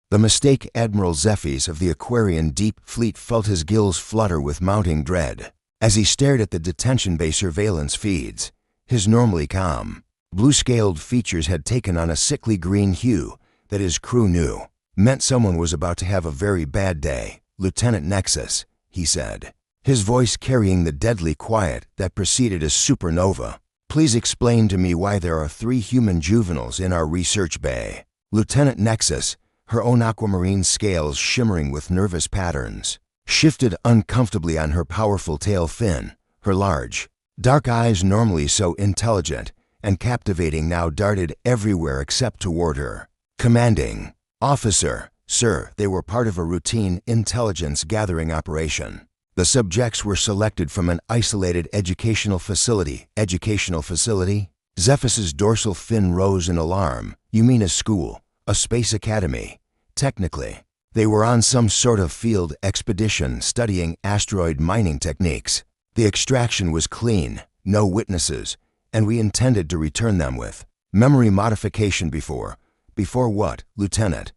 The mistake Admiral Zephyrs of the Aquarian Deep Fleet felt his gills flutter with mounting dread as he stared at the detention bay surveillance feeds. His normally calm, blue-scaled features had taken on a sickly green hue that his crew knew meant someone was about to have a very bad day. "Lieutenant Nexus," he said, his voice carrying the deadly quiet that preceded a supernova. "Please explain to me why there are 3 human juveniles in our research bay." Lieutenant Nexus, her own aquamarine scales shimmering with nervous patterns, shifted uncomfortably on her powerful tail fin. Her large, dark eyes, normally so intelligent and captivating, now darted everywhere except toward her. "Commanding Officer, sir, they were part of a routine intelligence gathering operation. The subjects were selected from an isolated educational facility." "Educational facility?" Zephyr's dorsal fin rose in alarm. "You mean a school, a space academy?" "Technically, they were on some sort of field expedition studying asteroid mining techniques. The extraction was clean, no witnesses, and we intended to return them with memory modification before." "Before what, Lieutenant?"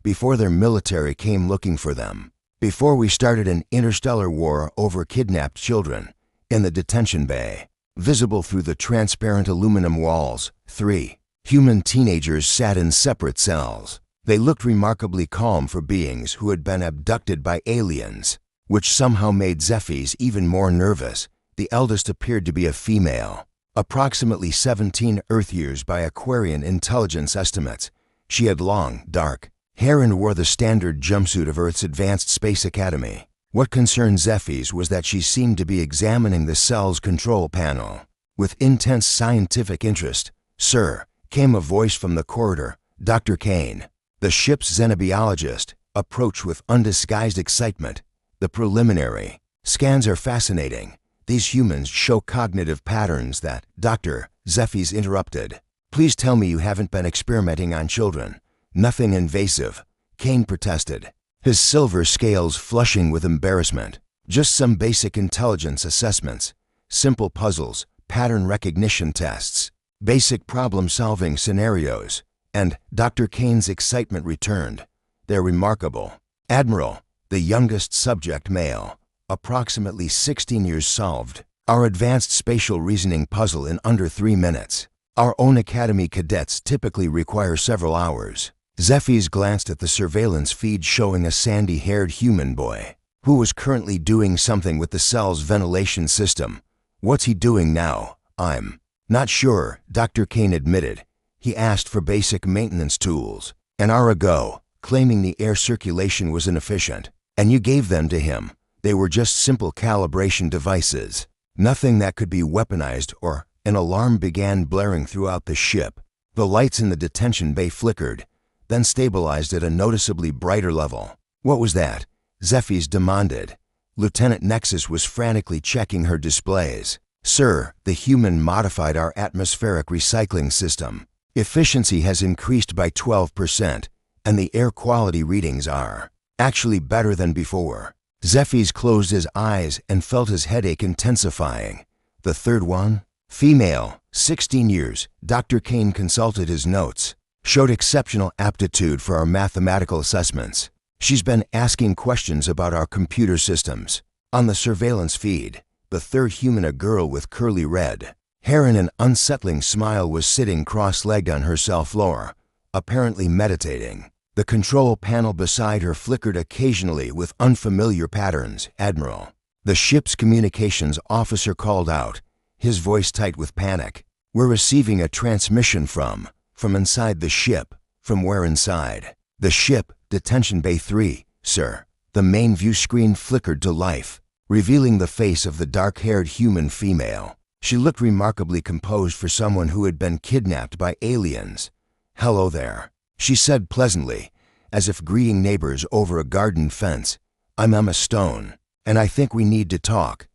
"Before their military came looking for them. Before we started an interstellar war over kidnapped children." In the detention bay, visible through the transparent aluminum walls, 3 human teenagers sat in separate cells. They looked remarkably calm for beings who had been abducted by aliens, which somehow made Zephyrs even more nervous. The eldest appeared to be a female, approximately 17 Earth years by Aquarian intelligence estimates. She had long, dark hair and wore the standard jumpsuit of Earth's Advanced Space Academy. What concerned Zephyrs was that she seemed to be examining the cell's control panel with intense scientific interest. "Sir," came a voice from the corridor. "Dr. Kane, the ship's xenobiologist," approached with undisguised excitement. "The preliminary scans are fascinating. These humans show cognitive patterns that—" "Dr." Zephyrs interrupted. "Please tell me you haven't been experimenting on children." "Nothing invasive," Kane protested, his silver scales flushing with embarrassment. "Just some basic intelligence assessments, simple puzzles, pattern recognition tests, basic problem-solving scenarios." And Dr. Kane's excitement returned. "They're remarkable. Admiral," the youngest subject, male, approximately 16 years, solved our advanced spatial reasoning puzzle in under 3 minutes. Our own Academy cadets typically require several hours." Zephyrs glanced at the surveillance feed showing a sandy-haired human boy who was currently doing something with the cell's ventilation system. "What's he doing now?" "I'm not sure," Dr. Kane admitted. "He asked for basic maintenance tools an hour ago, claiming the air circulation was inefficient, and you gave them to him. They were just simple calibration devices, nothing that could be weaponized or—" An alarm began blaring throughout the ship. The lights in the detention bay flickered, then stabilized at a noticeably brighter level. "What was that?" Zephyrs demanded. Lieutenant Nexus was frantically checking her displays. "Sir, the human modified our atmospheric recycling system. Efficiency has increased by 12%, and the air quality readings are actually better than before." Zephyrs closed his eyes and felt his headache intensifying. "The third one?" "Female, 16 years, Dr. Kane consulted his notes. Showed exceptional aptitude for our mathematical assessments. She's been asking questions about our computer systems." On the surveillance feed, the third human, a girl with curly red hair and an unsettling smile, was sitting cross-legged on her cell floor, apparently meditating. The control panel beside her flickered occasionally with unfamiliar patterns. "Admiral," the ship's communications officer called out, his voice tight with panic. "We're receiving a transmission from inside the ship." "From where inside?" "The ship, Detention Bay 3, sir." The main view screen flickered to life, revealing the face of the dark-haired human female. She looked remarkably composed for someone who had been kidnapped by aliens. "Hello there," she said pleasantly, as if greeting neighbors over a garden fence. "I'm Emma Stone, and I think we need to talk."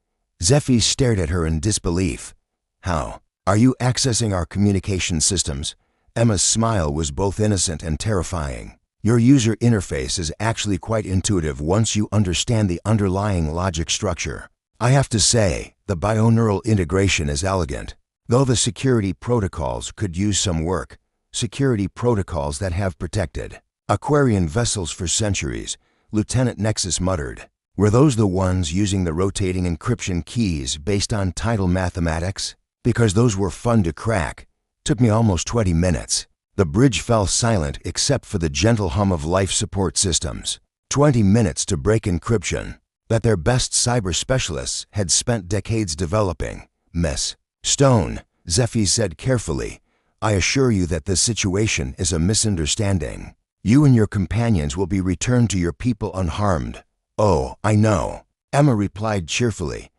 Zephyrs stared at her in disbelief. "How are you accessing our communication systems?" Emma's smile was both innocent and terrifying. "Your user interface is actually quite intuitive once you understand the underlying logic structure. I have to say, the bioneural integration is elegant, though the security protocols could use some work. Security protocols that have protected Aquarian vessels for centuries, Lieutenant Nexus muttered. Were those the ones using the rotating encryption keys based on tidal mathematics? Because those were fun to crack. Took me almost 20 minutes. The bridge fell silent except for the gentle hum of life support systems. 20 minutes to break encryption that their best cyber specialists had spent decades developing. Miss Stone, Zephy said carefully, I assure you that this situation is a misunderstanding. You and your companions will be returned to your people unharmed. Oh, I know. Emma replied cheerfully.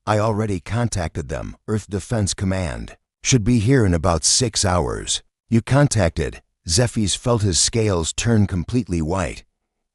I already contacted them. Earth Defense Command should be here in about 6 hours. You contacted? Zephy's felt his scales turn completely white.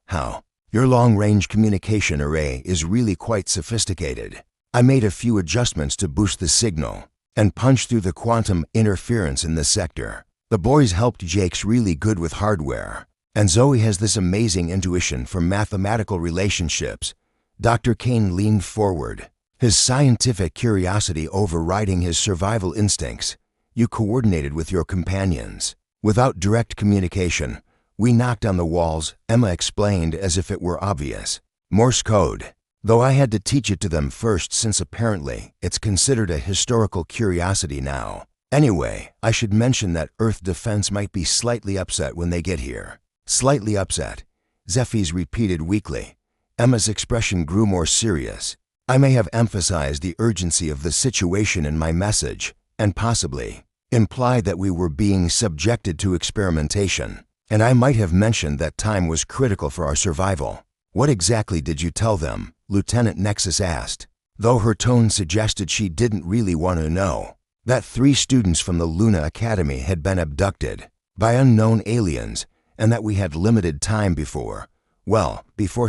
How? Your long-range communication array is really quite sophisticated. I made a few adjustments to boost the signal and punch through the quantum interference in this sector. The boys helped. Jake's really good with hardware, and Zoe has this amazing intuition for mathematical relationships. Dr. Kane leaned forward, his scientific curiosity overriding his survival instincts. You coordinated with your companions. Without direct communication, we knocked on the walls, Emma explained as if it were obvious. Morse code. Though I had to teach it to them first since apparently it's considered a historical curiosity now. Anyway, I should mention that Earth Defense might be slightly upset when they get here. Slightly upset, Zephy's repeated weakly. Emma's expression grew more serious. I may have emphasized the urgency of the situation in my message, and possibly implied that we were being subjected to experimentation, and I might have mentioned that time was critical for our survival. What exactly did you tell them? Lieutenant Nexus asked, though her tone suggested she didn't really want to know. That 3 students from the Luna Academy had been abducted by unknown aliens, and that we had limited time before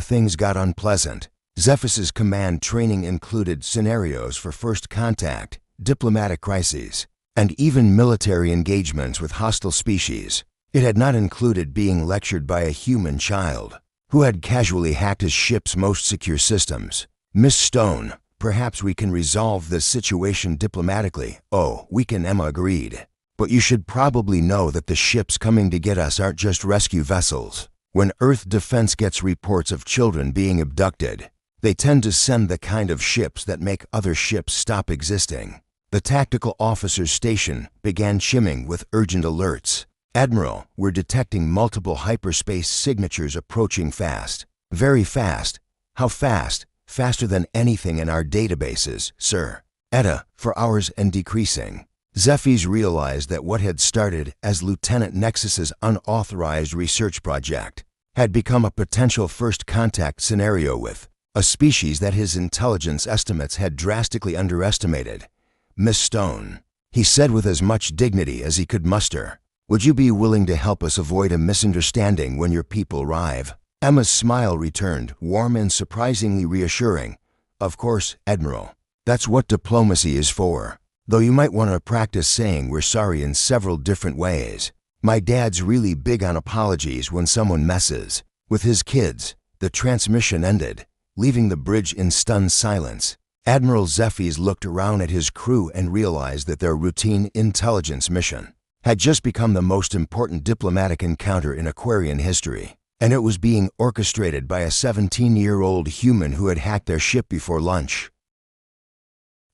things got unpleasant. Zephyr's command training included scenarios for first contact, diplomatic crises, and even military engagements with hostile species. It had not included being lectured by a human child who had casually hacked his ship's most secure systems. Miss Stone, perhaps we can resolve this situation diplomatically. Oh, we can, Emma agreed. But you should probably know that the ships coming to get us aren't just rescue vessels. When Earth Defense gets reports of children being abducted, they tend to send the kind of ships that make other ships stop existing. The tactical officer's station began chimming with urgent alerts. Admiral, we're detecting multiple hyperspace signatures approaching fast. Very fast. How fast? Faster than anything in our databases, sir. ETA, for hours and decreasing. Zephy's realized that what had started as Lieutenant Nexus's unauthorized research project had become a potential first contact scenario with a species that his intelligence estimates had drastically underestimated. Miss Stone, he said with as much dignity as he could muster, would you be willing to help us avoid a misunderstanding when your people arrive? Emma's smile returned, warm and surprisingly reassuring. Of course, Admiral. That's what diplomacy is for. Though you might want to practice saying we're sorry in several different ways. My dad's really big on apologies when someone messes with his kids. The transmission ended, leaving the bridge in stunned silence. Admiral Zephy's looked around at his crew and realized that their routine intelligence mission had just become the most important diplomatic encounter in Aquarian history, and it was being orchestrated by a 17-year-old human who had hacked their ship before lunch.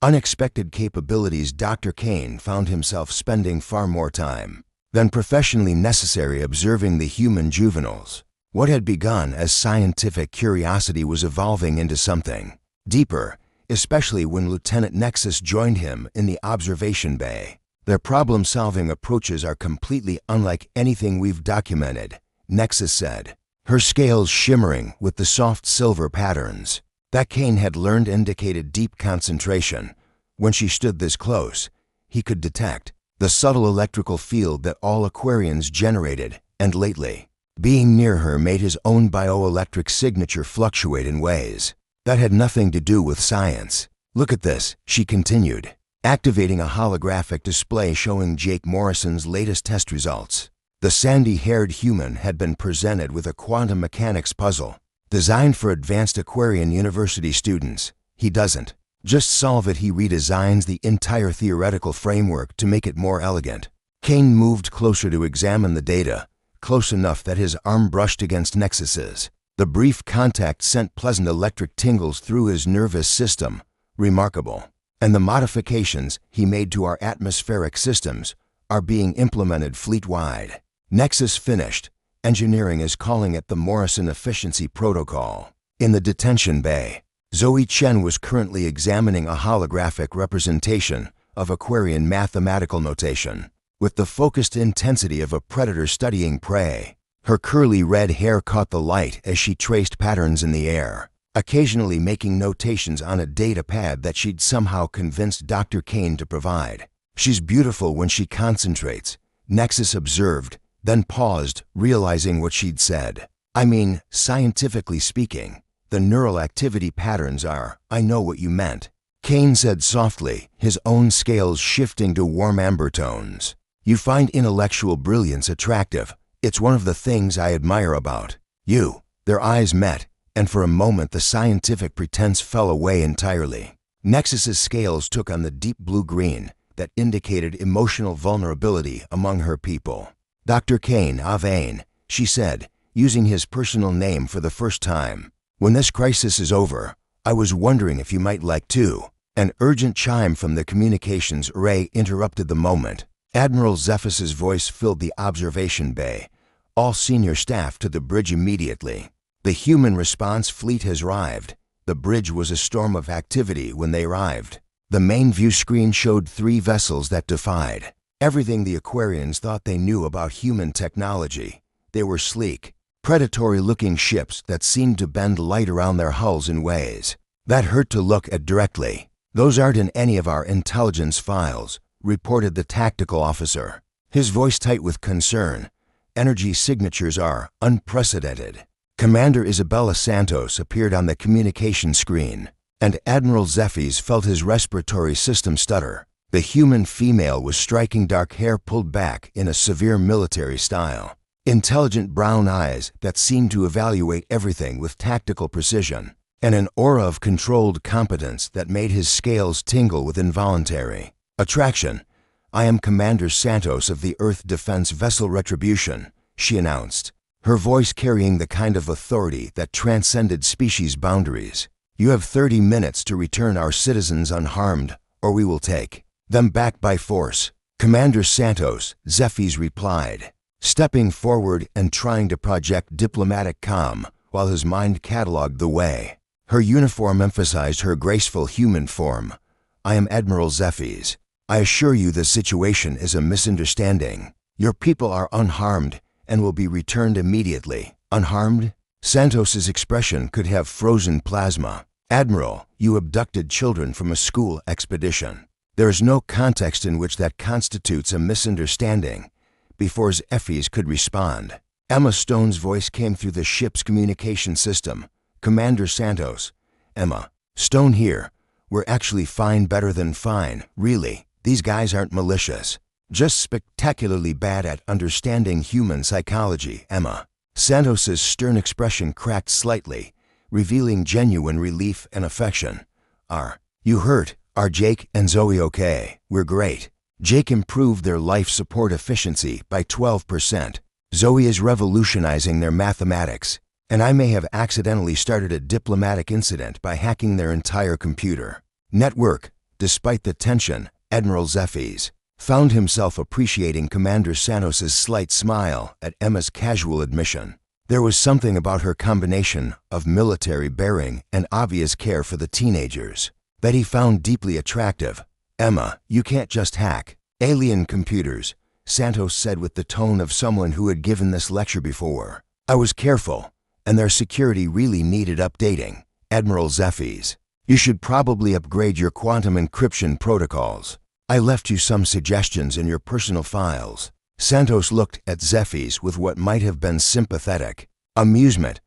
Unexpected capabilities. Dr. Kane found himself spending far more time than professionally necessary observing the human juveniles. What had begun as scientific curiosity was evolving into something deeper, especially when Lieutenant Nexus joined him in the observation bay. Their problem-solving approaches are completely unlike anything we've documented, Nexus said, her scales shimmering with the soft silver patterns that Kane had learned indicated deep concentration. When she stood this close, he could detect the subtle electrical field that all Aquarians generated, and lately, being near her made his own bioelectric signature fluctuate in ways that had nothing to do with science. Look at this, she continued, activating a holographic display showing Jake Morrison's latest test results. The sandy-haired human had been presented with a quantum mechanics puzzle designed for advanced Aquarian University students. He doesn't just solve it, he redesigns the entire theoretical framework to make it more elegant. Kane moved closer to examine the data, close enough that his arm brushed against Nexus's. The brief contact sent pleasant electric tingles through his nervous system. Remarkable. And the modifications he made to our atmospheric systems are being implemented fleet-wide. Nexus finished. Engineering is calling it the Morrison Efficiency Protocol. In the detention bay, Zoe Chen was currently examining a holographic representation of Aquarian mathematical notation, with the focused intensity of a predator studying prey. Her curly red hair caught the light as she traced patterns in the air, occasionally making notations on a data pad that she'd somehow convinced Dr. Kane to provide. "She's beautiful when she concentrates," Nexus observed, then paused, realizing what she'd said. "I mean, scientifically speaking, the neural activity patterns are, I know what you meant," Kane said softly, his own scales shifting to warm amber tones. "You find intellectual brilliance attractive. It's one of the things I admire about you." Their eyes met, and for a moment the scientific pretense fell away entirely. Nexus's scales took on the deep blue-green that indicated emotional vulnerability among her people. "Dr. Kane, Avain," she said, using his personal name for the first time. "When this crisis is over, I was wondering if you might like to." An urgent chime from the communications array interrupted the moment. Admiral Zephas's voice filled the observation bay. "All senior staff to the bridge immediately. The human response fleet has arrived." The bridge was a storm of activity when they arrived. The main view screen showed 3 vessels that defied everything the Aquarians thought they knew about human technology. They were sleek, predatory-looking ships that seemed to bend light around their hulls in ways that hurt to look at directly. "Those aren't in any of our intelligence files," reported the tactical officer, his voice tight with concern. "Energy signatures are unprecedented." Commander Isabella Santos appeared on the communication screen, and Admiral Zephys felt his respiratory system stutter. The human female was striking, dark hair pulled back in a severe military style, intelligent brown eyes that seemed to evaluate everything with tactical precision, and an aura of controlled competence that made his scales tingle with involuntary attraction. "I am Commander Santos of the Earth Defense Vessel Retribution," she announced, her voice carrying the kind of authority that transcended species boundaries. "You have 30 minutes to return our citizens unharmed, or we will take them back by force." "Commander Santos," Zephys replied, stepping forward and trying to project diplomatic calm while his mind catalogued the way. Her uniform emphasized her graceful human form. "I am Admiral Zephys. I assure you the situation is a misunderstanding. Your people are unharmed and will be returned immediately." "Unharmed?" Santos's expression could have frozen plasma. "Admiral, you abducted children from a school expedition. There is no context in which that constitutes a misunderstanding." Before Zephys could respond, Emma Stone's voice came through the ship's communication system. "Commander Santos." "Emma Stone here. We're actually fine, better than fine, really. These guys aren't malicious. Just spectacularly bad at understanding human psychology, Emma." Santos's stern expression cracked slightly, revealing genuine relief and affection. "Are you hurt? Are Jake and Zoe okay?" "We're great. Jake improved their life support efficiency by 12%. Zoe is revolutionizing their mathematics, and I may have accidentally started a diplomatic incident by hacking their entire computer network." Despite the tension, Admiral Zephys found himself appreciating Commander Santos's slight smile at Emma's casual admission. There was something about her combination of military bearing and obvious care for the teenagers that he found deeply attractive. "Emma, you can't just hack alien computers," Santos said with the tone of someone who had given this lecture before. "I was careful, and their security really needed updating." "Admiral Zephys, you should probably upgrade your quantum encryption protocols. I left you some suggestions in your personal files." Santos looked at Zephys with what might have been sympathetic amusement.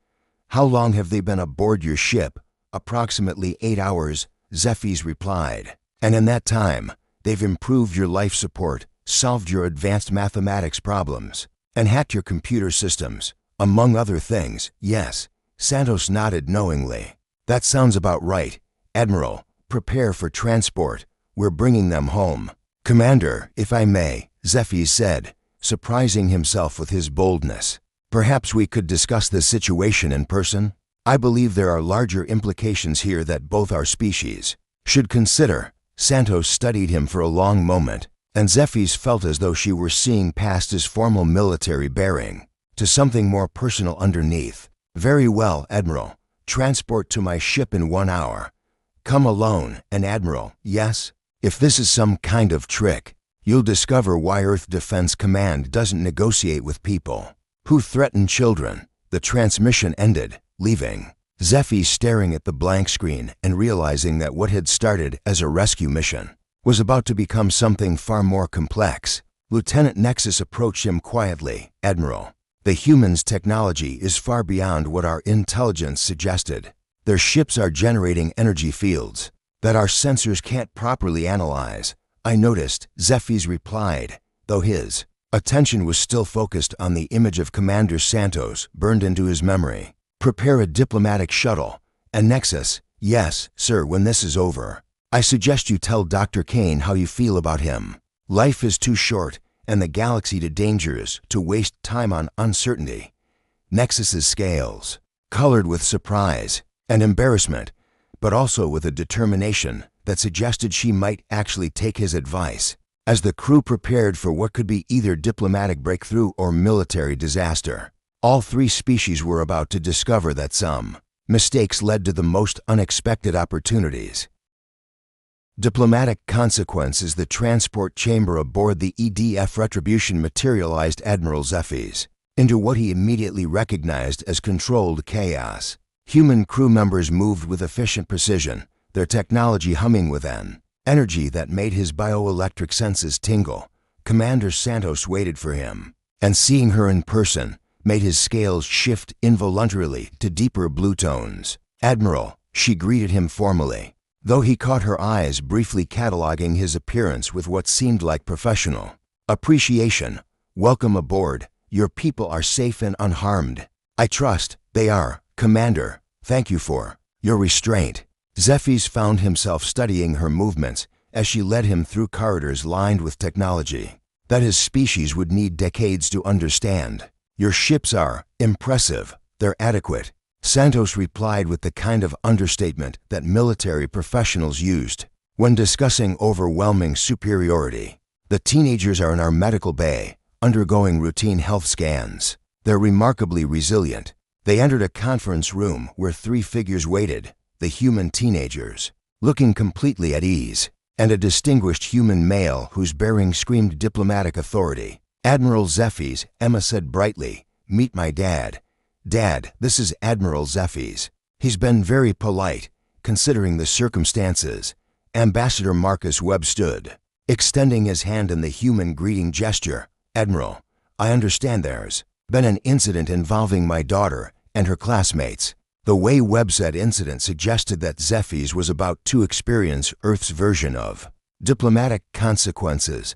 "How long have they been aboard your ship?" "Approximately 8 hours," Zephys replied. "And in that time, they've improved your life support, solved your advanced mathematics problems, and hacked your computer systems, among other things." "Yes." Santos nodded knowingly. "That sounds about right. Admiral, prepare for transport. We're bringing them home." "Commander, if I may," Zephys said, surprising himself with his boldness. "Perhaps we could discuss this situation in person? I believe there are larger implications here that both our species should consider." Santos studied him for a long moment, and Zephys felt as though she were seeing past his formal military bearing to something more personal underneath. "Very well, Admiral. Transport to my ship in 1 hour. Come alone, and Admiral, yes? If this is some kind of trick, you'll discover why Earth Defense Command doesn't negotiate with people who threaten children." The transmission ended, leaving Zephys staring at the blank screen and realizing that what had started as a rescue mission was about to become something far more complex. Lieutenant Nexus approached him quietly. "Admiral, the humans' technology is far beyond what our intelligence suggested. Their ships are generating energy fields that our sensors can't properly analyze." "I noticed," Zephys replied, though his attention was still focused on the image of Commander Santos burned into his memory. "Prepare a diplomatic shuttle." And Nexus, "Yes, sir, when this is over, I suggest you tell Dr. Kane how you feel about him. Life is too short, and the galaxy too dangerous to waste time on uncertainty." Nexus's scales colored with surprise and embarrassment, but also with a determination that suggested she might actually take his advice. As the crew prepared for what could be either diplomatic breakthrough or military disaster, all three species were about to discover that some mistakes led to the most unexpected opportunities. Diplomatic consequences. The transport chamber aboard the EDF Retribution materialized Admiral Zephys into what he immediately recognized as controlled chaos. Human crew members moved with efficient precision, their technology humming with an energy that made his bioelectric senses tingle. Commander Santos waited for him, and seeing her in person made his scales shift involuntarily to deeper blue tones. "Admiral," she greeted him formally, though he caught her eyes briefly cataloging his appearance with what seemed like professional appreciation. "Welcome aboard. Your people are safe and unharmed." "I trust they are, Commander. Thank you for your restraint." Zephys found himself studying her movements as she led him through corridors lined with technology that his species would need decades to understand. "Your ships are impressive. They're adequate," Santos replied with the kind of understatement that military professionals used when discussing overwhelming superiority. "The teenagers are in our medical bay, undergoing routine health scans. They're remarkably resilient." They entered a conference room where three figures waited: the human teenagers, looking completely at ease, and a distinguished human male whose bearing screamed diplomatic authority. "Admiral Zephys," Emma said brightly. "Meet my dad." "Dad, this is Admiral Zephys. He's been very polite, considering the circumstances." Ambassador Marcus Webb stood, extending his hand in the human greeting gesture. "Admiral, I understand there's been an incident involving my daughter and her classmates." The way Webb said incident suggested that Zephys was about to experience Earth's version of diplomatic consequences.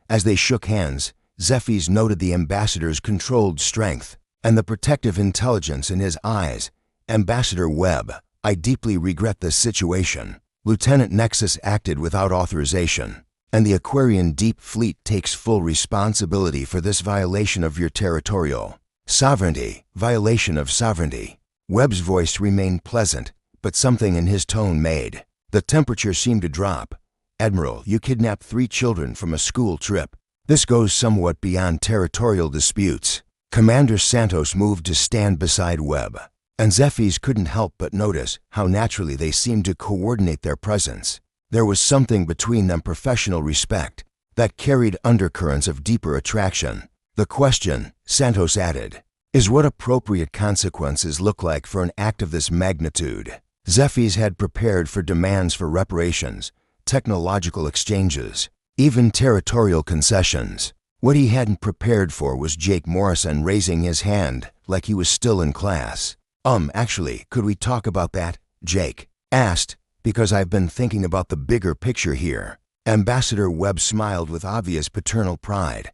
As they shook hands, Zephys noted the ambassador's controlled strength and the protective intelligence in his eyes. "Ambassador Webb, I deeply regret this situation. Lieutenant Nexus acted without authorization, and the Aquarian Deep Fleet takes full responsibility for this violation of your territorial sovereignty." "Violation of sovereignty." Webb's voice remained pleasant, but something in his tone made the temperature seem to drop. "Admiral, you kidnapped 3 children from a school trip. This goes somewhat beyond territorial disputes." Commander Santos moved to stand beside Webb, and Zephys couldn't help but notice how naturally they seemed to coordinate their presence. There was something between them, professional respect, that carried undercurrents of deeper attraction. "The question," Santos added, "is what appropriate consequences look like for an act of this magnitude." Zephys had prepared for demands for reparations, technological exchanges, even territorial concessions. What he hadn't prepared for was Jake Morrison raising his hand like he was still in class. Actually, could we talk about that?" Jake asked, "because I've been thinking about the bigger picture here." Ambassador Webb smiled with obvious paternal pride.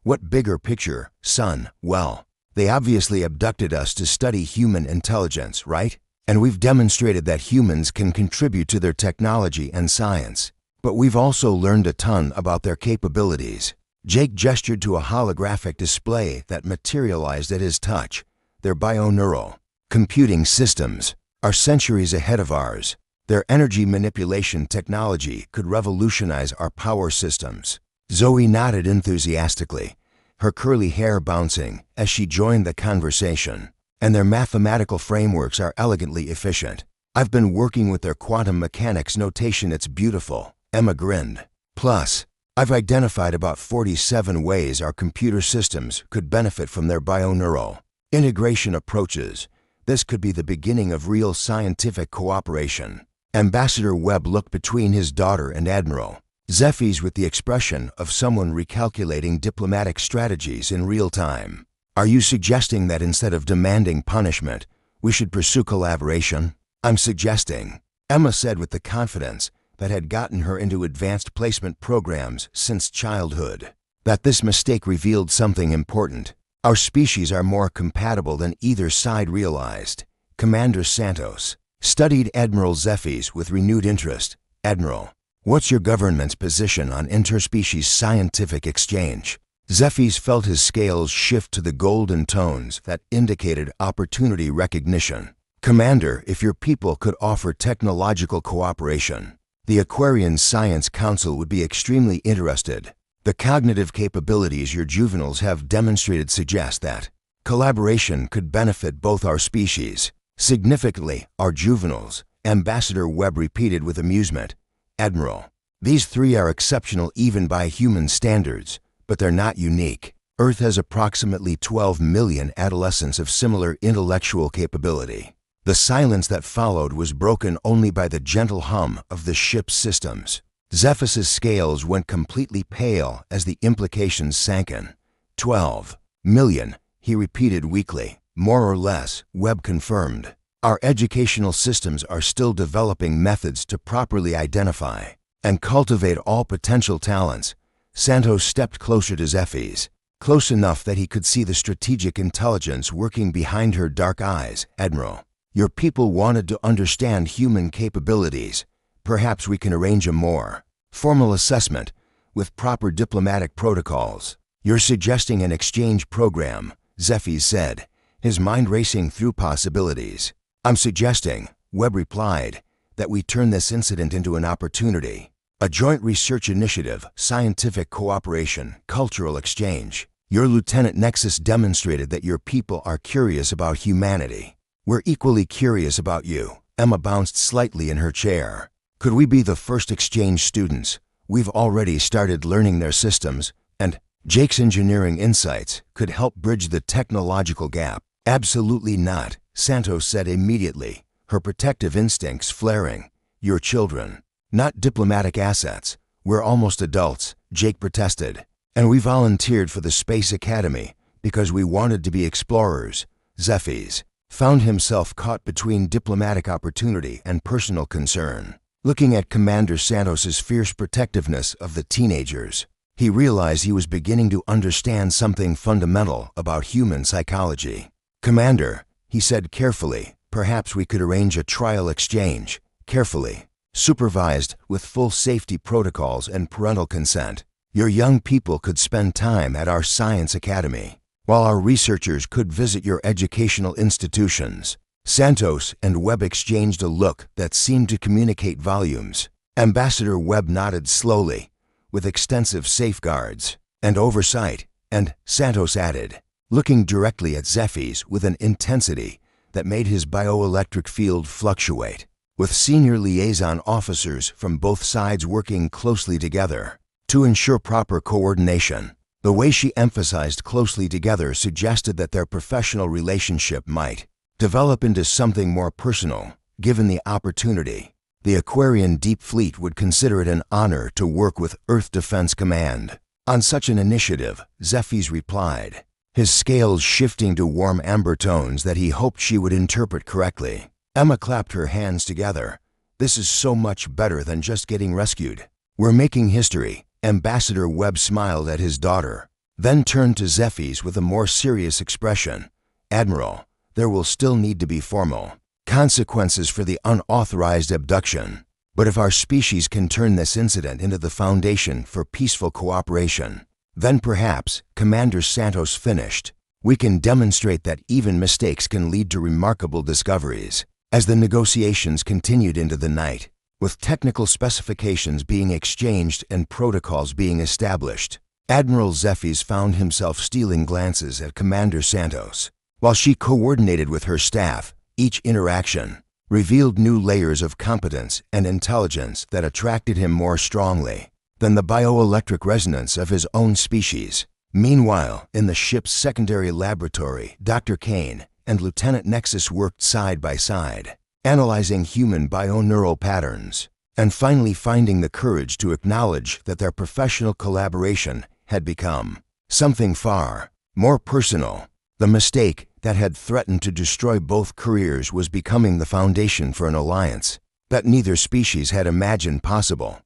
"What bigger picture, son?" "Well, they obviously abducted us to study human intelligence, right? And we've demonstrated that humans can contribute to their technology and science. But we've also learned a ton about their capabilities." Jake gestured to a holographic display that materialized at his touch. Their bioneural computing systems are centuries ahead of ours. Their energy manipulation technology could revolutionize our power systems. Zoe nodded enthusiastically, her curly hair bouncing as she joined the conversation. And their mathematical frameworks are elegantly efficient. I've been working with their quantum mechanics notation. It's beautiful. Emma grinned. Plus, I've identified about 47 ways our computer systems could benefit from their bioneural integration approaches. This could be the beginning of real scientific cooperation. Ambassador Webb looked between his daughter and Admiral Zephy's with the expression of someone recalculating diplomatic strategies in real time. Are you suggesting that instead of demanding punishment, we should pursue collaboration? I'm suggesting, Emma said with the confidence that had gotten her into advanced placement programs since childhood, that this mistake revealed something important. Our species are more compatible than either side realized. Commander Santos studied Admiral Zephy's with renewed interest. Admiral, what's your government's position on interspecies scientific exchange? Zephy's felt his scales shift to the golden tones that indicated opportunity recognition. Commander, if your people could offer technological cooperation, the Aquarian Science Council would be extremely interested. The cognitive capabilities your juveniles have demonstrated suggest that collaboration could benefit both our species. Significantly, our juveniles, Ambassador Webb repeated with amusement. Admiral, these three are exceptional even by human standards, but they're not unique. Earth has approximately 12 million adolescents of similar intellectual capability. The silence that followed was broken only by the gentle hum of the ship's systems. Zephyr's scales went completely pale as the implications sank in. 12 million, he repeated weakly. More or less, Webb confirmed. Our educational systems are still developing methods to properly identify and cultivate all potential talents. Santos stepped closer to Zephy's, close enough that he could see the strategic intelligence working behind her dark eyes. Admiral, your people wanted to understand human capabilities. Perhaps we can arrange a more formal assessment with proper diplomatic protocols. You're suggesting an exchange program, Zephy said, his mind racing through possibilities. I'm suggesting, Webb replied, that we turn this incident into an opportunity. A joint research initiative, scientific cooperation, cultural exchange. Your Lieutenant Nexus demonstrated that your people are curious about humanity. We're equally curious about you. Emma bounced slightly in her chair. Could we be the first exchange students? We've already started learning their systems, and Jake's engineering insights could help bridge the technological gap. Absolutely not, Santos said immediately, her protective instincts flaring. You're children, not diplomatic assets. We're almost adults, Jake protested. And we volunteered for the Space Academy because we wanted to be explorers. Zephy's found himself caught between diplomatic opportunity and personal concern. Looking at Commander Santos's fierce protectiveness of the teenagers, he realized he was beginning to understand something fundamental about human psychology. Commander, he said carefully, perhaps we could arrange a trial exchange, carefully, supervised with full safety protocols and parental consent. Your young people could spend time at our science academy, while our researchers could visit your educational institutions. Santos and Webb exchanged a look that seemed to communicate volumes. Ambassador Webb nodded slowly, with extensive safeguards and oversight, and Santos added, looking directly at Zephy's with an intensity that made his bioelectric field fluctuate, with senior liaison officers from both sides working closely together to ensure proper coordination. The way she emphasized closely together suggested that their professional relationship might develop into something more personal, given the opportunity. The Aquarian Deep Fleet would consider it an honor to work with Earth Defense Command on such an initiative, Zephy's replied, his scales shifting to warm amber tones that he hoped she would interpret correctly. Emma clapped her hands together. This is so much better than just getting rescued. We're making history. Ambassador Webb smiled at his daughter, then turned to Zephy's with a more serious expression. Admiral, there will still need to be formal consequences for the unauthorized abduction. But if our species can turn this incident into the foundation for peaceful cooperation, Then perhaps, Commander Santos finished, we can demonstrate that even mistakes can lead to remarkable discoveries. As the negotiations continued into the night, with technical specifications being exchanged and protocols being established, Admiral Zephyrs found himself stealing glances at Commander Santos. While she coordinated with her staff, each interaction revealed new layers of competence and intelligence that attracted him more strongly than the bioelectric resonance of his own species. Meanwhile, in the ship's secondary laboratory, Dr. Kane and Lieutenant Nexus worked side by side, analyzing human bioneural patterns, and finally finding the courage to acknowledge that their professional collaboration had become something far more personal. The mistake that had threatened to destroy both careers was becoming the foundation for an alliance that neither species had imagined possible.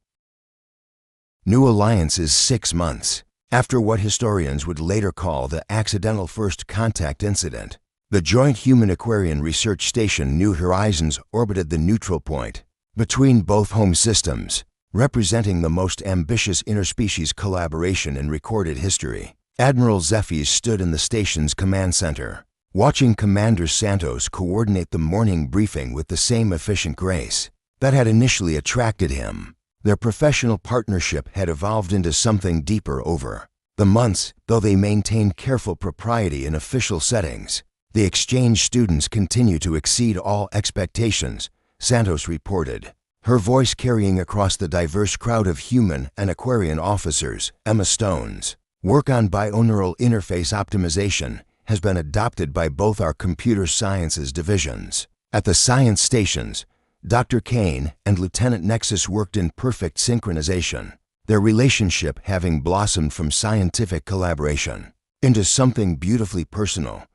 New alliances 6 months after what historians would later call the accidental first contact incident, the joint human-Aquarian research station New Horizons orbited the neutral point between both home systems, representing the most ambitious interspecies collaboration in recorded history. Admiral Zephyrs stood in the station's command center, watching Commander Santos coordinate the morning briefing with the same efficient grace that had initially attracted him. Their professional partnership had evolved into something deeper over the months. Though they maintained careful propriety in official settings, the exchange students continue to exceed all expectations, Santos reported, her voice carrying across the diverse crowd of human and Aquarian officers. Emma Stone's work on bioneural interface optimization has been adopted by both our computer sciences divisions. At the science stations, Dr. Kane and Lieutenant Nexus worked in perfect synchronization, their relationship having blossomed from scientific collaboration into something beautifully personal.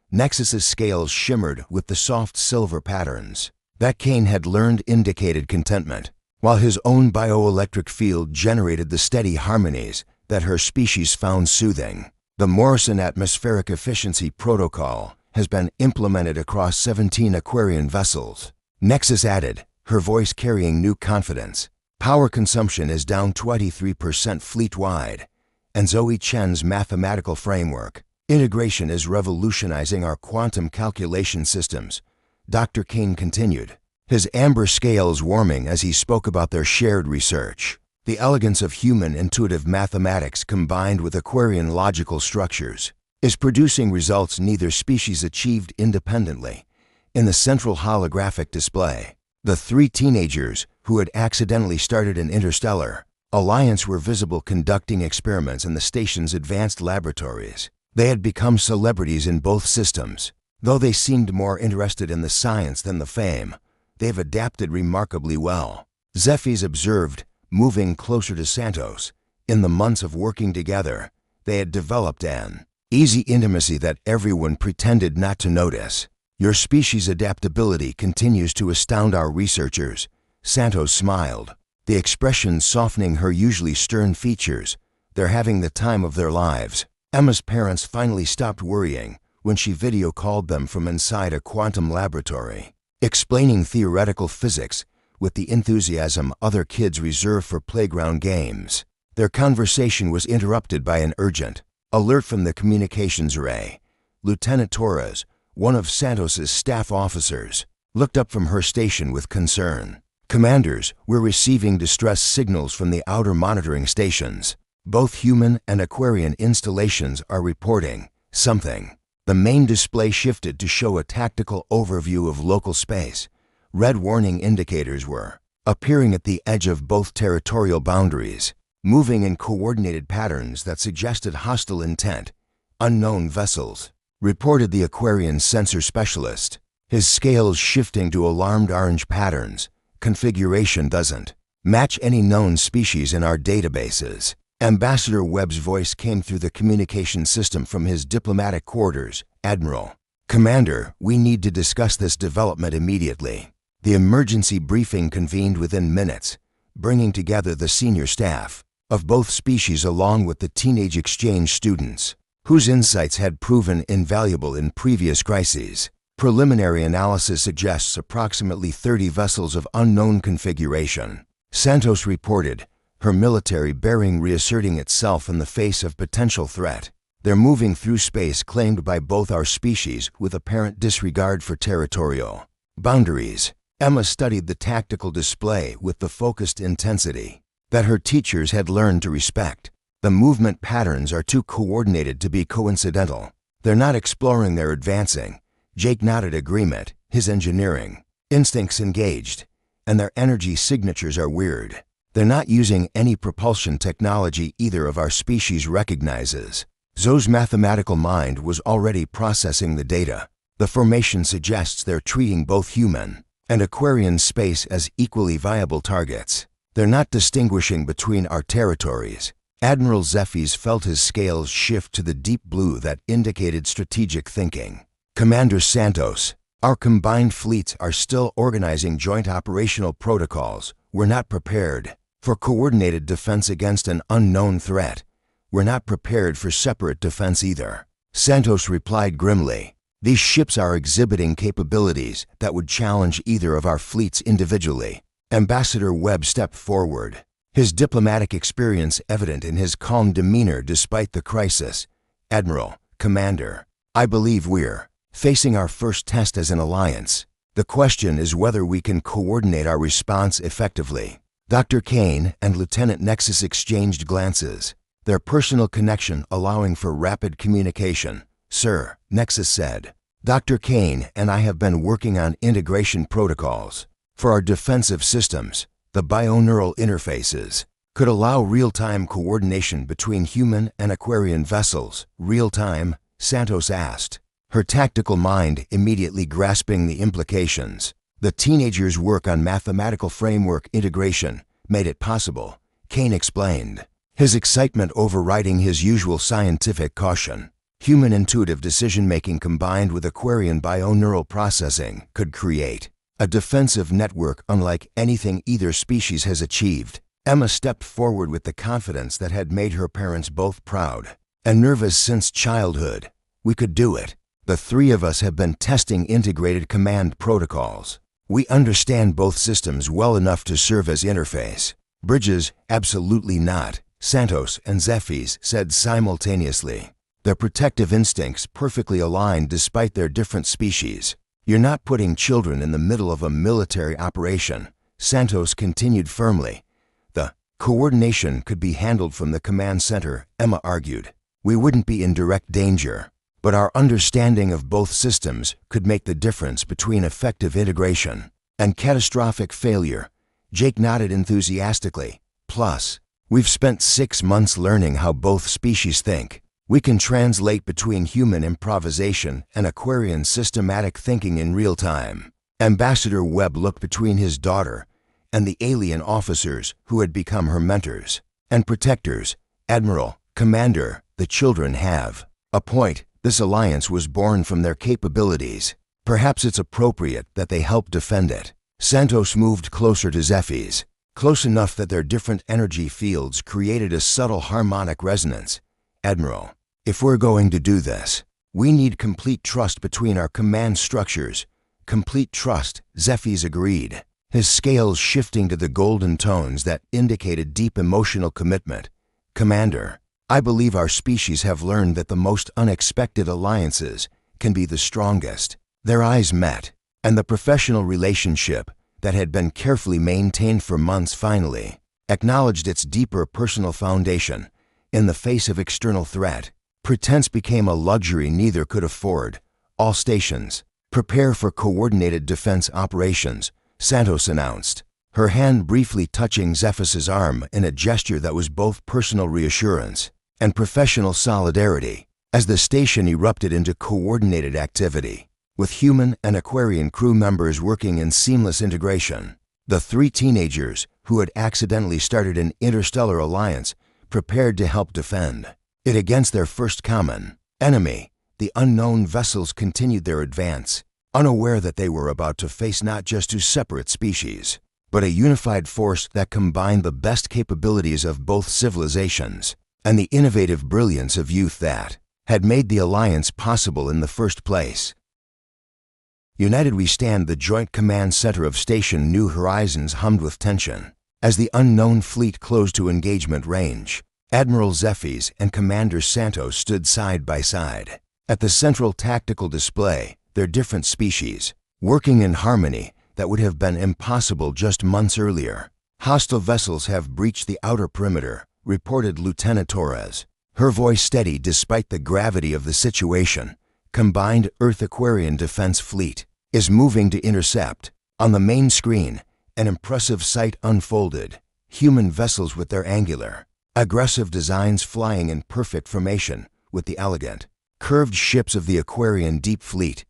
Nexus's scales shimmered with the soft silver patterns that Kane had learned indicated contentment, while his own bioelectric field generated the steady harmonies that her species found soothing. The Morrison Atmospheric Efficiency Protocol has been implemented across 17 Aquarian vessels, Nexus added, her voice carrying new confidence. Power consumption is down 23% fleet-wide, and Zoe Chen's mathematical framework integration is revolutionizing our quantum calculation systems, Dr. Kane continued, his amber scales warming as he spoke about their shared research. The elegance of human intuitive mathematics combined with Aquarian logical structures is producing results neither species achieved independently. In the central holographic display, the 3 teenagers who had accidentally started an interstellar alliance were visible conducting experiments in the station's advanced laboratories. They had become celebrities in both systems. Though they seemed more interested in the science than the fame, they've adapted remarkably well, Zephyrs observed, moving closer to Santos. In the months of working together, they had developed an easy intimacy that everyone pretended not to notice. Your species' adaptability continues to astound our researchers, Santos smiled, the expression softening her usually stern features. They're having the time of their lives. Emma's parents finally stopped worrying when she video called them from inside a quantum laboratory, explaining theoretical physics with the enthusiasm other kids reserve for playground games. Their conversation was interrupted by an urgent alert from the communications array. Lieutenant Torres, one of Santos's staff officers, looked up from her station with concern. Commanders, we're receiving distress signals from the outer monitoring stations. Both human and Aquarian installations are reporting something. The main display shifted to show a tactical overview of local space. Red warning indicators were appearing at the edge of both territorial boundaries, moving in coordinated patterns that suggested hostile intent. Unknown vessels, reported the Aquarian sensor specialist, his scales shifting to alarmed orange patterns. Configuration doesn't match any known species in our databases. Ambassador Webb's voice came through the communication system from his diplomatic quarters. Admiral, Commander, we need to discuss this development immediately. The emergency briefing convened within minutes, bringing together the senior staff of both species along with the teenage exchange students, whose insights had proven invaluable in previous crises. Preliminary analysis suggests approximately 30 vessels of unknown configuration, Santos reported, her military bearing reasserting itself in the face of potential threat. They're moving through space claimed by both our species with apparent disregard for territorial boundaries. Emma studied the tactical display with the focused intensity that her teachers had learned to respect. The movement patterns are too coordinated to be coincidental. They're not exploring, they're advancing. Jake nodded agreement, his engineering instincts engaged, and their energy signatures are weird. They're not using any propulsion technology either of our species recognizes. Zoe's mathematical mind was already processing the data. The formation suggests they're treating both human and Aquarian space as equally viable targets. They're not distinguishing between our territories. Admiral Zephyrs felt his scales shift to the deep blue that indicated strategic thinking. Commander Santos, our combined fleets are still organizing joint operational protocols. We're not prepared for coordinated defense against an unknown threat. We're not prepared for separate defense either. Santos replied grimly. These ships are exhibiting capabilities that would challenge either of our fleets individually. Ambassador Webb stepped forward, his diplomatic experience evident in his calm demeanor despite the crisis. Admiral, Commander, I believe we're facing our first test as an alliance. The question is whether we can coordinate our response effectively. Dr. Kane and Lieutenant Nexus exchanged glances, their personal connection allowing for rapid communication. Sir, Nexus said, Dr. Kane and I have been working on integration protocols. For our defensive systems, the bioneural interfaces could allow real-time coordination between human and Aquarian vessels. Real-time? Santos asked, her tactical mind immediately grasping the implications. The teenager's work on mathematical framework integration made it possible, Kane explained, his excitement overriding his usual scientific caution. Human intuitive decision-making combined with Aquarian bioneural processing could create a defensive network unlike anything either species has achieved. Emma stepped forward with the confidence that had made her parents both proud and nervous since childhood. We could do it. The three of us have been testing integrated command protocols. We understand both systems well enough to serve as interface. Bridges, absolutely not, Santos and Zephyrs said simultaneously, their protective instincts perfectly aligned despite their different species. You're not putting children in the middle of a military operation, Santos continued firmly. The coordination could be handled from the command center, Emma argued. We wouldn't be in direct danger, but our understanding of both systems could make the difference between effective integration and catastrophic failure. Jake nodded enthusiastically. Plus, we've spent 6 months learning how both species think. We can translate between human improvisation and Aquarian systematic thinking in real time. Ambassador Webb looked between his daughter and the alien officers who had become her mentors and protectors. Admiral, Commander, the children have a point. This alliance was born from their capabilities. Perhaps it's appropriate that they help defend it. Santos moved closer to Zephyrs, close enough that their different energy fields created a subtle harmonic resonance. Admiral, if we're going to do this, we need complete trust between our command structures. Complete trust, Zephyrs agreed, his scales shifting to the golden tones that indicated deep emotional commitment. Commander, I believe our species have learned that the most unexpected alliances can be the strongest. Their eyes met, and the professional relationship that had been carefully maintained for months finally acknowledged its deeper personal foundation. In the face of external threat, pretense became a luxury neither could afford. All stations, prepare for coordinated defense operations, Santos announced, her hand briefly touching Zephyrs' arm in a gesture that was both personal reassurance and professional solidarity. As the station erupted into coordinated activity, with human and Aquarian crew members working in seamless integration, the three teenagers who had accidentally started an interstellar alliance prepared to help defend it against their first common enemy. The unknown vessels continued their advance, unaware that they were about to face not just two separate species, but a unified force that combined the best capabilities of both civilizations and the innovative brilliance of youth that had made the alliance possible in the first place. United we stand. The Joint Command Center of Station New Horizons hummed with tension. As the unknown fleet closed to engagement range, Admiral Zeffis and Commander Santos stood side by side. At the central tactical display, their different species, working in harmony that would have been impossible just months earlier. Hostile vessels have breached the outer perimeter, reported Lieutenant Torres, her voice steady despite the gravity of the situation. Combined Earth-Aquarian Defense Fleet is moving to intercept. On the main screen, an impressive sight unfolded. Human vessels with their angular, aggressive designs flying in perfect formation with the elegant, curved ships of the Aquarian Deep Fleet.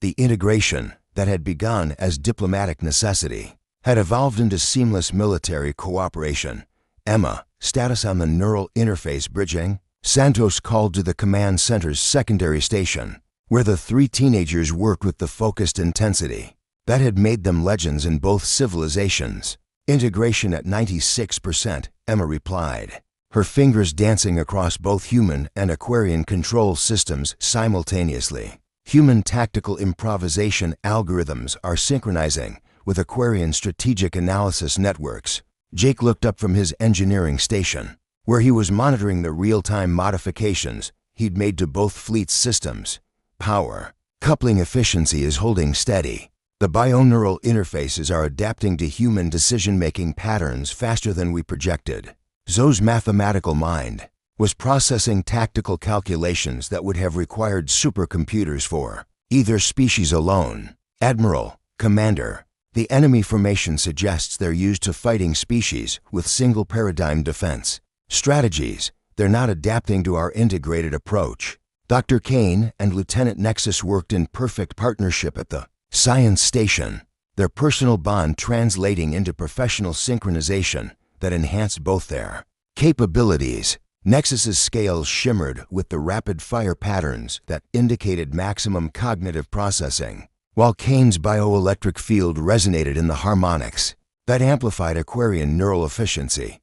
The integration that had begun as diplomatic necessity had evolved into seamless military cooperation. Emma, status on the neural interface bridging. Santos called to the command center's secondary station, where the three teenagers worked with the focused intensity that had made them legends in both civilizations. Integration at 96%, Emma replied, her fingers dancing across both human and Aquarian control systems simultaneously. Human tactical improvisation algorithms are synchronizing with Aquarian strategic analysis networks. Jake looked up from his engineering station, where he was monitoring the real-time modifications he'd made to both fleets' systems. Power, coupling efficiency is holding steady. The bioneural interfaces are adapting to human decision-making patterns faster than we projected. Zoe's mathematical mind was processing tactical calculations that would have required supercomputers for either species alone. Admiral, Commander, the enemy formation suggests they're used to fighting species with single paradigm defense strategies. They're not adapting to our integrated approach. Dr. Kane and Lieutenant Nexus worked in perfect partnership at the science station, their personal bond translating into professional synchronization that enhanced both their capabilities. Nexus's scales shimmered with the rapid-fire patterns that indicated maximum cognitive processing, while Kane's bioelectric field resonated in the harmonics that amplified Aquarian neural efficiency.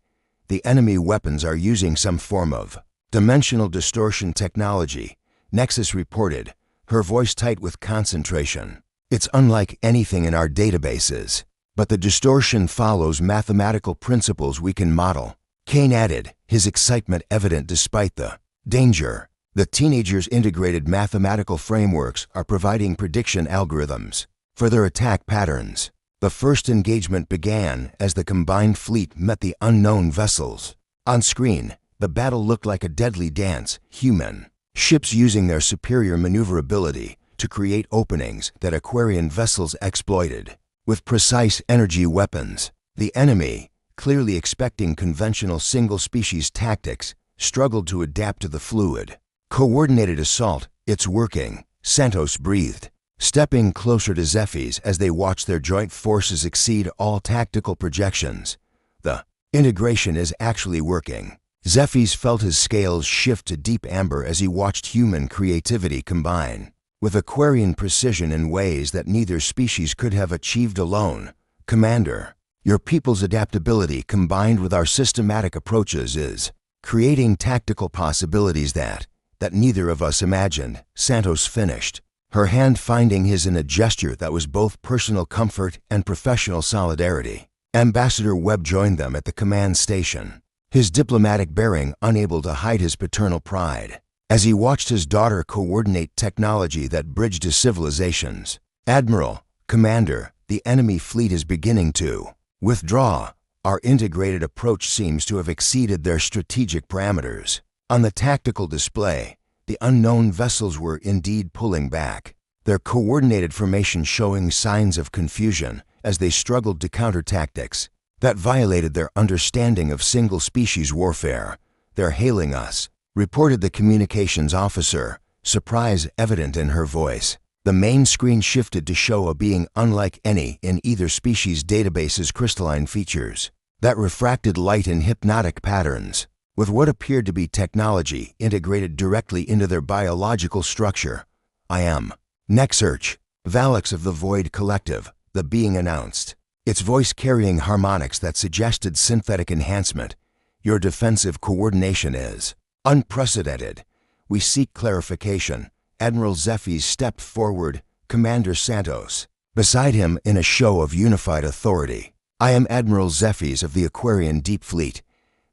The enemy weapons are using some form of dimensional distortion technology, Nexus reported, her voice tight with concentration. It's unlike anything in our databases, but the distortion follows mathematical principles we can model. Kane added, his excitement evident despite the danger. The teenagers' integrated mathematical frameworks are providing prediction algorithms for their attack patterns. The first engagement began as the combined fleet met the unknown vessels. On screen, the battle looked like a deadly dance. Human ships using their superior maneuverability to create openings that Aquarian vessels exploited with precise energy weapons. The enemy, clearly expecting conventional single-species tactics, struggled to adapt to the fluid, coordinated assault. It's working, Santos breathed, stepping closer to Zeffis as they watched their joint forces exceed all tactical projections. The integration is actually working. Zeffis felt his scales shift to deep amber as he watched human creativity combine with Aquarian precision in ways that neither species could have achieved alone. Commander, your people's adaptability combined with our systematic approaches is creating tactical possibilities that neither of us imagined, Santos finished, her hand finding his in a gesture that was both personal comfort and professional solidarity. Ambassador Webb joined them at the command station, his diplomatic bearing unable to hide his paternal pride, as he watched his daughter coordinate technology that bridged his civilizations. Admiral, Commander, the enemy fleet is beginning to withdraw. Our integrated approach seems to have exceeded their strategic parameters. On the tactical display, the unknown vessels were indeed pulling back, their coordinated formation showing signs of confusion as they struggled to counter tactics that violated their understanding of single-species warfare. They're hailing us, reported the communications officer, surprise evident in her voice. The main screen shifted to show a being unlike any in either species' database's crystalline features that refracted light in hypnotic patterns, with what appeared to be technology integrated directly into their biological structure. I am Nexsearch, Valix of the Void Collective, the being announced, its voice carrying harmonics that suggested synthetic enhancement. Your defensive coordination is unprecedented. We seek clarification. Admiral Zeffis stepped forward, Commander Santos, beside him in a show of unified authority. I am Admiral Zephy's of the Aquarian Deep Fleet.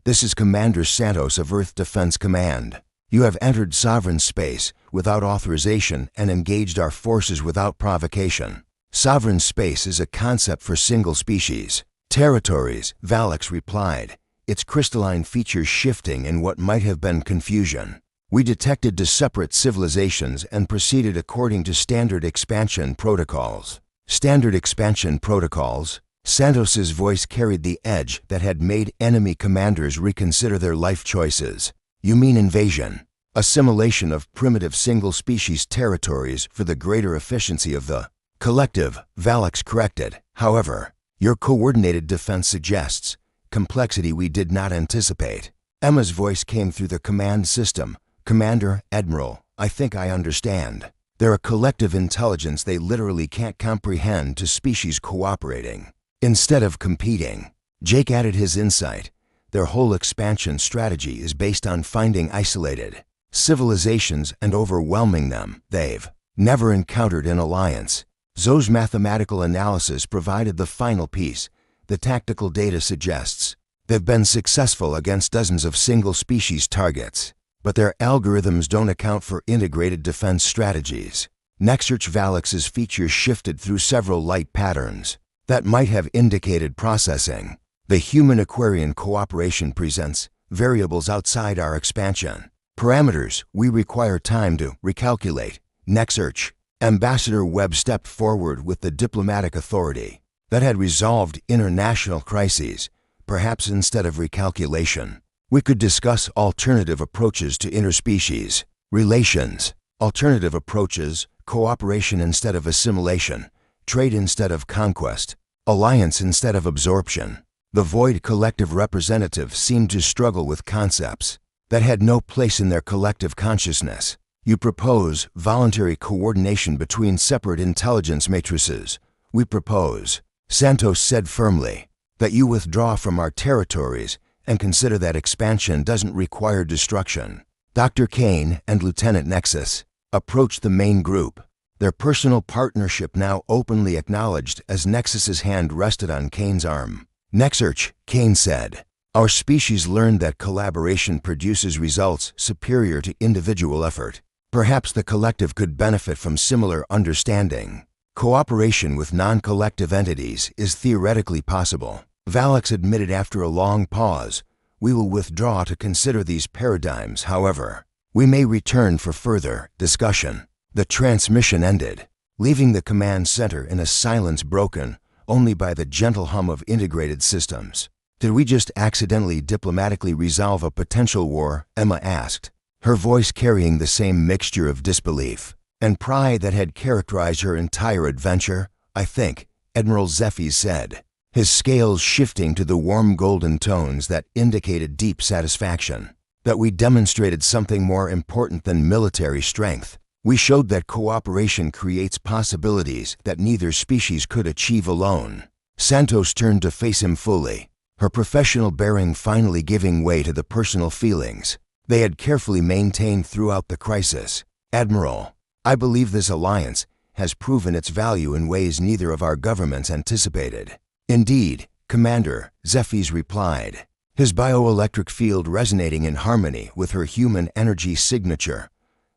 This is Commander Santos of Earth Defense Command. You have entered sovereign space without authorization and engaged our forces without provocation. Sovereign space is a concept for single species. Territories, Valix replied, its crystalline features shifting in what might have been confusion. We detected two separate civilizations and proceeded according to standard expansion protocols. Standard expansion protocols? Santos's voice carried the edge that had made enemy commanders reconsider their life choices. You mean invasion? Assimilation of primitive single-species territories for the greater efficiency of the collective, Valix corrected. However, your coordinated defense suggests complexity we did not anticipate. Emma's voice came through the command system. Commander, Admiral, I think I understand. They're a collective intelligence they literally can't comprehend to species cooperating instead of competing. Jake added his insight. Their whole expansion strategy is based on finding isolated civilizations and overwhelming them they've never encountered in alliance. Zoe's mathematical analysis provided the final piece. The tactical data suggests they've been successful against dozens of single-species targets, but their algorithms don't account for integrated defense strategies. Nexarch Valix's features shifted through several light patterns that might have indicated processing. The human-Aquarian cooperation presents variables outside our expansion. Parameters, we require time to recalculate. Nexarch. Ambassador Webb stepped forward with the diplomatic authority that had resolved international crises. Perhaps instead of recalculation, we could discuss alternative approaches to interspecies relations. Alternative approaches, cooperation instead of assimilation, trade instead of conquest, alliance instead of absorption. The Void collective representatives seemed to struggle with concepts that had no place in their collective consciousness. You propose voluntary coordination between separate intelligence matrices. We propose, Santos said firmly, that you withdraw from our territories and consider that expansion doesn't require destruction. Dr. Kane and Lieutenant Nexus approached the main group, their personal partnership now openly acknowledged as Nexus's hand rested on Kane's arm. Nexarch, Kane said, our species learned that collaboration produces results superior to individual effort. Perhaps the collective could benefit from similar understanding. Cooperation with non-collective entities is theoretically possible. Valix admitted after a long pause, we will withdraw to consider these paradigms, however. We may return for further discussion. The transmission ended, leaving the command center in a silence broken only by the gentle hum of integrated systems. Did we just accidentally diplomatically resolve a potential war? Emma asked, her voice carrying the same mixture of disbelief and pride that had characterized her entire adventure. I think, Admiral Zephy said, his scales shifting to the warm golden tones that indicated deep satisfaction, that we demonstrated something more important than military strength. We showed that cooperation creates possibilities that neither species could achieve alone. Santos turned to face him fully, her professional bearing finally giving way to the personal feelings they had carefully maintained throughout the crisis. Admiral, I believe this alliance has proven its value in ways neither of our governments anticipated. Indeed, Commander, Zephy's replied, his bioelectric field resonating in harmony with her human energy signature.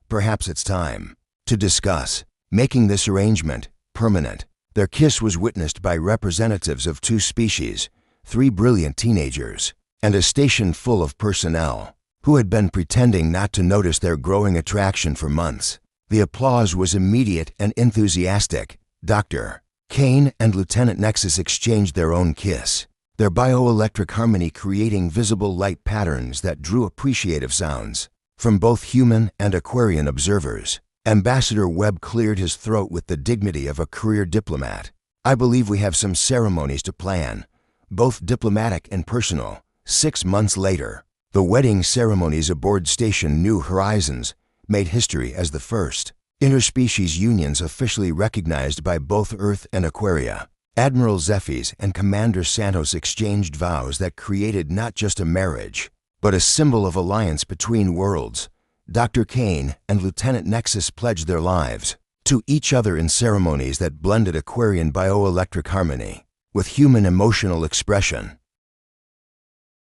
Perhaps it's time to discuss making this arrangement permanent. Their kiss was witnessed by representatives of two species, 3 brilliant teenagers, and a station full of personnel who had been pretending not to notice their growing attraction for months. The applause was immediate and enthusiastic. Dr. Kane and Lieutenant Nexus exchanged their own kiss, their bioelectric harmony creating visible light patterns that drew appreciative sounds from both human and Aquarian observers. Ambassador Webb cleared his throat with the dignity of a career diplomat. I believe we have some ceremonies to plan, both diplomatic and personal. 6 months later, the wedding ceremonies aboard Station New Horizons made history as the first interspecies unions officially recognized by both Earth and Aquaria. Admiral Zephy's and Commander Santos exchanged vows that created not just a marriage, but a symbol of alliance between worlds. Dr. Kane and Lieutenant Nexus pledged their lives to each other in ceremonies that blended Aquarian bioelectric harmony with human emotional expression.